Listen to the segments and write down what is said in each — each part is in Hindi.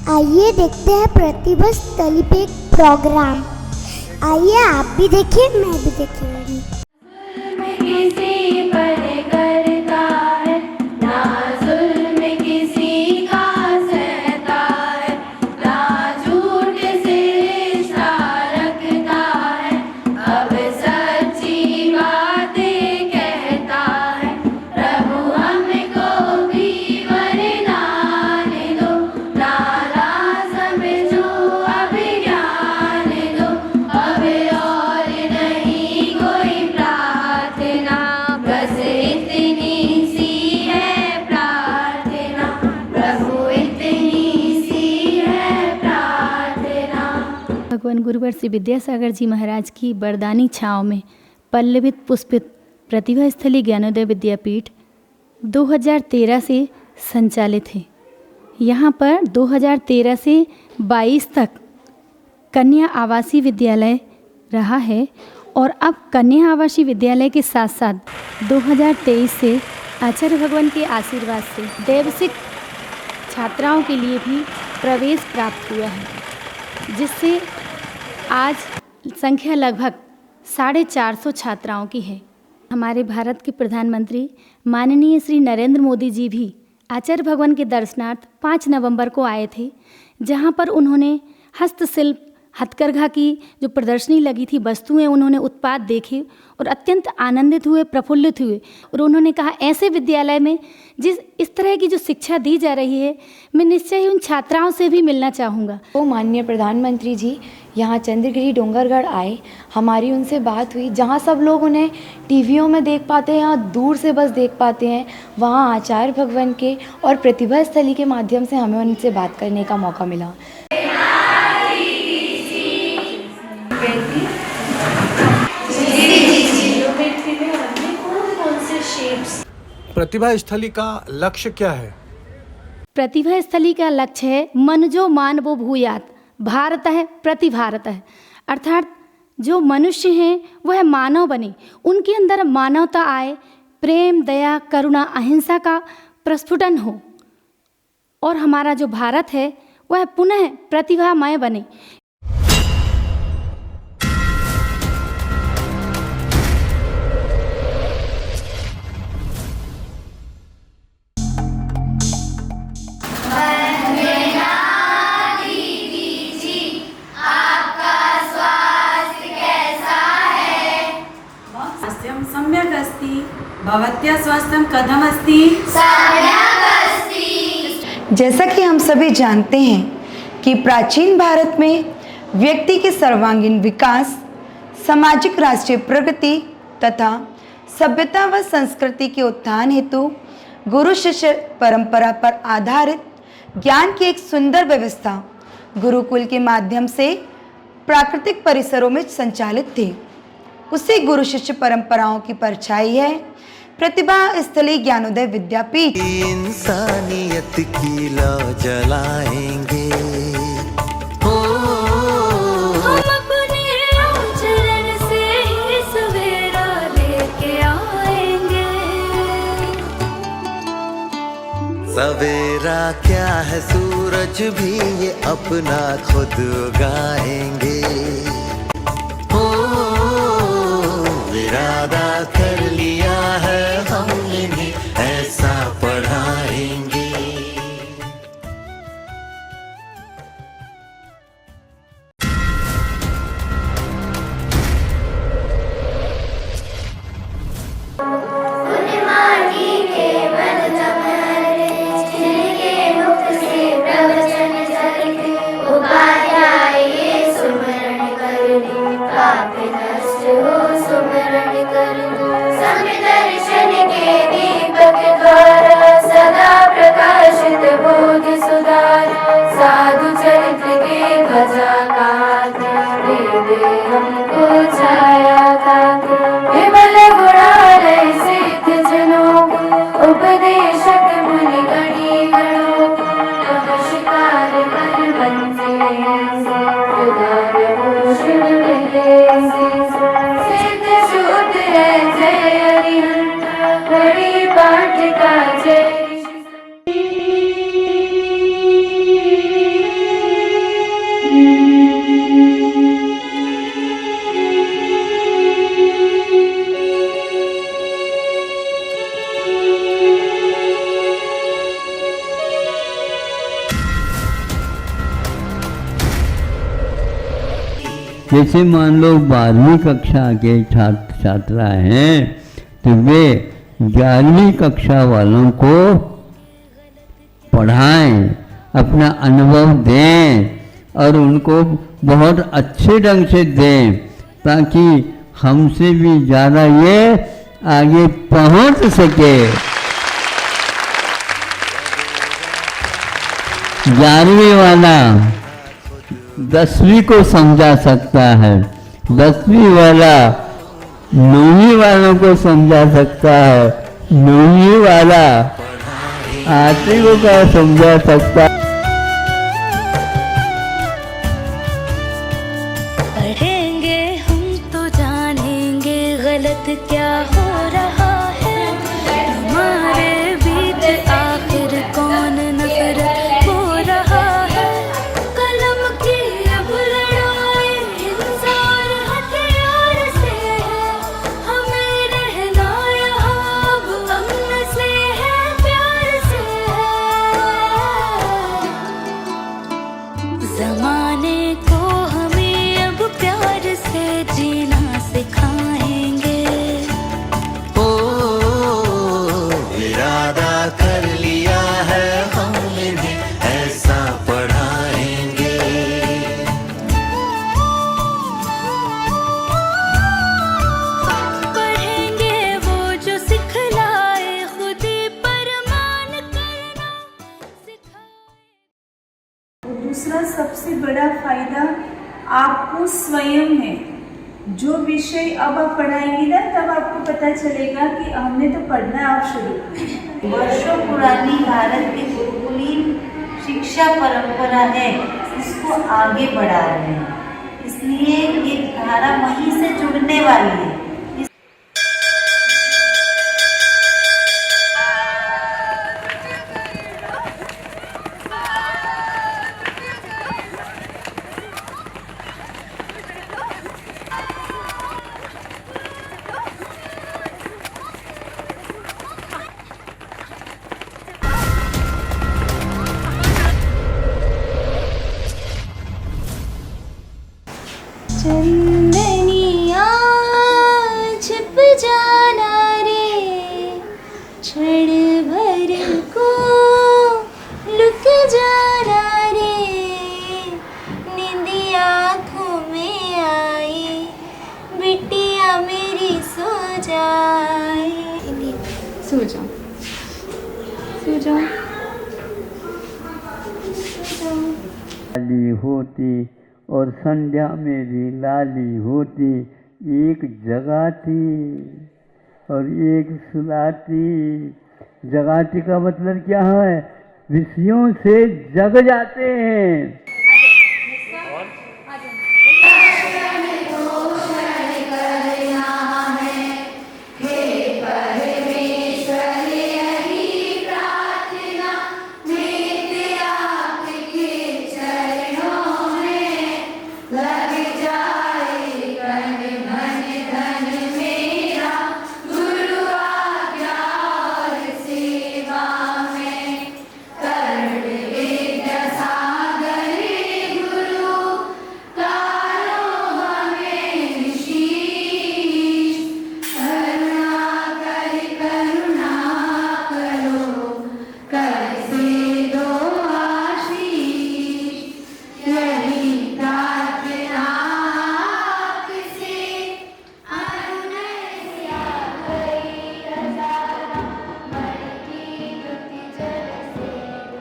आइए देखते हैं प्रतिभा स्थली पे एक प्रोग्राम। आइए आप भी देखिए, मैं भी देखूंगी। किसी पर करता है ना, जुल्म किसी का सहता है ना, झूठ से रिश्ता रखता है, अब सच्ची बातें कहता है। प्रभु हमको भी वरदान दो, नाला समझो अभिज्ञान दो, अब और नहीं कोई प्रार्थना, बस इतनी सी है प्रार्थना, प्रभु इतनी सी है प्रार्थना। भगवान गुरुवर श्री विद्यासागर जी महाराज की वरदानी छाँव में पल्लवित पुष्पित प्रतिभा स्थली ज्ञानोदय विद्यापीठ 2013 से संचालित है। यहाँ पर 2013 से 22 तक कन्या आवासीय विद्यालय रहा है और अब कन्या आवासीय विद्यालय के साथ साथ 2023 से आचार्य भगवान के आशीर्वाद से देवसिक छात्राओं के लिए भी प्रवेश प्राप्त हुआ है, जिससे आज संख्या लगभग 450 छात्राओं की है। हमारे भारत के प्रधानमंत्री माननीय श्री नरेंद्र मोदी जी भी आचार्य भगवान के दर्शनार्थ 5 नवंबर को आए थे, जहां पर उन्होंने हस्तशिल्प हथकरघा की जो प्रदर्शनी लगी थी, वस्तुएं उन्होंने उत्पाद देखे और अत्यंत आनंदित हुए, प्रफुल्लित हुए। और उन्होंने कहा ऐसे विद्यालय में इस तरह की जो शिक्षा दी जा रही है, मैं निश्चय ही उन छात्राओं से भी मिलना चाहूँगा। तो माननीय प्रधानमंत्री जी यहाँ चंद्रगिरी डोंगरगढ़ आए, हमारी उनसे बात हुई। जहाँ सब लोग उन्हें टीवियों में देख पाते हैं, यहाँ दूर से बस देख पाते हैं, वहाँ आचार्य भगवान के और प्रतिभा स्थली के माध्यम से हमें उनसे बात करने का मौका मिला। प्रतिभा स्थली का लक्ष्य क्या है? प्रतिभा स्थली का लक्ष्य है मनजो मानवो भूयात भारतः प्रतिभारतः, अर्थात जो मनुष्य हैं वह मानव बने, उनके अंदर मानवता आए, प्रेम, दया, करुणा, अहिंसा का प्रस्फुटन हो और हमारा जो भारत है वह पुनः प्रतिभामय बने। सम्यक् अस्ति, भवत्या स्वास्थ्यं कथम् अस्ति? जैसा कि हम सभी जानते हैं कि प्राचीन भारत में व्यक्ति के सर्वांगीण विकास, सामाजिक राष्ट्रीय प्रगति तथा सभ्यता व संस्कृति के उत्थान हेतु गुरु शिष्य परंपरा पर आधारित ज्ञान की एक सुंदर व्यवस्था गुरुकुल के माध्यम से प्राकृतिक परिसरों में संचालित थी। उसी गुरु शिष्य परंपराओं की परछाई है प्रतिभा स्थली ज्ञानोदय विद्यापीठ। इंसानियत की लौ जलाएंगे, हम अपने चरण से ही सवेरा लेके आएंगे। सवेरा क्या है, सूरज भी ये अपना खुद उगाएंगे। इरादा कर लिया है हमने, ऐसा पढ़ाएंगे। सुमरण कर जैसे मान लो 12वीं कक्षा के छात्र छात्रा हैं तो वे 11वीं कक्षा वालों को पढ़ाएं, अपना अनुभव दें और उनको बहुत अच्छे ढंग से दें ताकि हमसे भी ज़्यादा ये आगे पहुंच सके। 11वीं वाला 10वीं को समझा सकता है, 10वीं वाला 9वीं वालों को समझा सकता है, 9वीं वाला 8वीं को क्या समझा सकता है। पढ़ेंगे हम तो जानेंगे गलत क्या हो रहा है हमारे बीच, आखिर कौन नफरत हो रहा है। कलम की अब लड़ाई इंसान हथियार से है, हमें रहना यहाँ अब अमन से है, प्यार से है। ज़माने को हमें अब प्यार से जीना सिखाएंगे। ओ इरादा कर लिया है हमने भी ऐसा पढ़ाएंगे। पढ़ेंगे वो जो सिखलाए, खुद ही परमान करना सिखाए। दूसरा सबसे बड़ा फायदा आपको स्वयं है। जो विषय अब आप पढ़ाएंगी ना, तब आपको पता चलेगा कि हमने तो पढ़ना आप शुरू। वर्षों पुरानी भारत की गुरुकुलीन शिक्षा परंपरा है, इसको आगे बढ़ा रहे हैं, इसलिए ये धारा वहीं से जुड़ने वाली है। चंदनिया छिप जाना रे, क्षण भर को लुक जाना रे, नींदिया आँखों में आई, बिटिया मेरी सो जाए। सो जाओ, सो जाओ, सो जाओ। लाली होती और संध्या मेरी लाली होती, एक जगाती और एक सुलाती। जगाती का मतलब क्या है? विषयों से जग जाते हैं।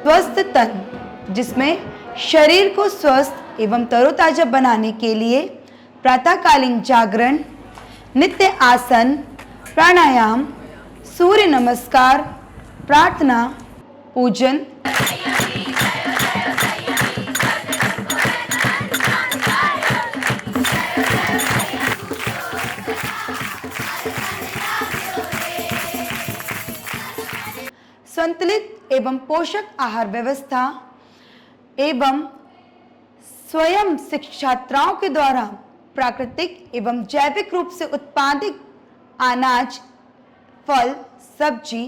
स्वस्थ तन, जिसमें शरीर को स्वस्थ एवं तरोताजा बनाने के लिए प्रातःकालीन जागरण, नित्य आसन, प्राणायाम, सूर्य नमस्कार, प्रार्थना, पूजन, संतुलित एवं पोषक आहार व्यवस्था एवं स्वयं छात्राओं के द्वारा प्राकृतिक एवं जैविक रूप से उत्पादित अनाज, फल, सब्जी,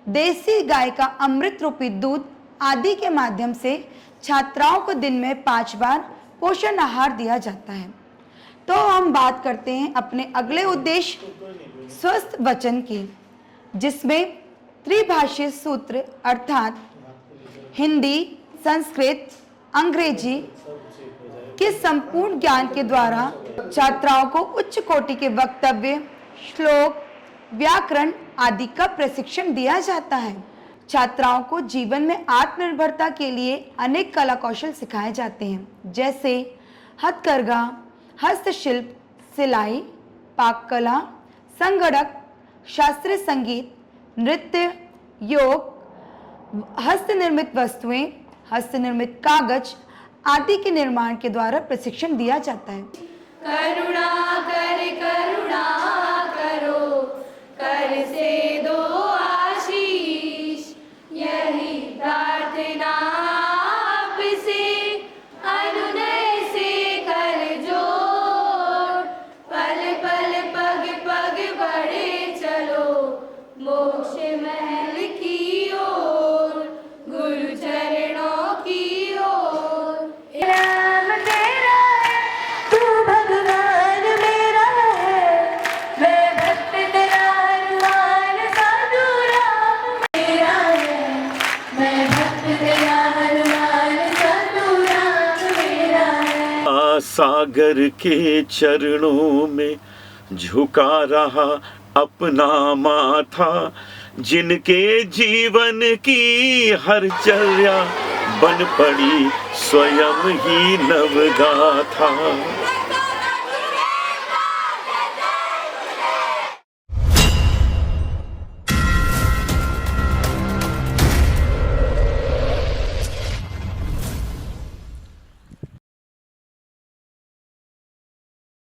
देसी गाय का अमृत रूपी दूध आदि के माध्यम से छात्राओं को दिन में 5 बार पोषण आहार दिया जाता है। तो हम बात करते हैं अपने अगले उद्देश्य स्वस्थ वचन की, जिसमें त्रिभाषीय सूत्र अर्थात हिंदी, संस्कृत, अंग्रेजी के संपूर्ण ज्ञान के द्वारा छात्राओं को उच्च कोटि के वक्तव्य, श्लोक, व्याकरण आदि का प्रशिक्षण दिया जाता है। छात्राओं को जीवन में आत्मनिर्भरता के लिए अनेक कला कौशल सिखाए जाते हैं, जैसे हथकरघा, हस्तशिल्प, सिलाई, पाक कला, संगणक, शास्त्रीय संगीत, नृत्य, योग, हस्तनिर्मित वस्तुएं, हस्तनिर्मित कागज आदि के निर्माण के द्वारा प्रशिक्षण दिया जाता है। करुणा करो, कर से दो आशीष, यही प्रार्थना आपसे, अनुनय से कर जोड़, पल पल पग पग बढ़े चलो, मोक्ष महल की ओर, गुरु चरणों की ओर। राम तेरा है, तू भगवान मेरा है, मैं भक्त तेरा हनुमान साधु राम मेरा है, मैं भक्त तेरा हनुमान साधु राम मेरा है। सागर के चरणों में झुका रहा अपना माथा, जिनके जीवन की हर चर्या बन पड़ी स्वयं ही नवगाथा।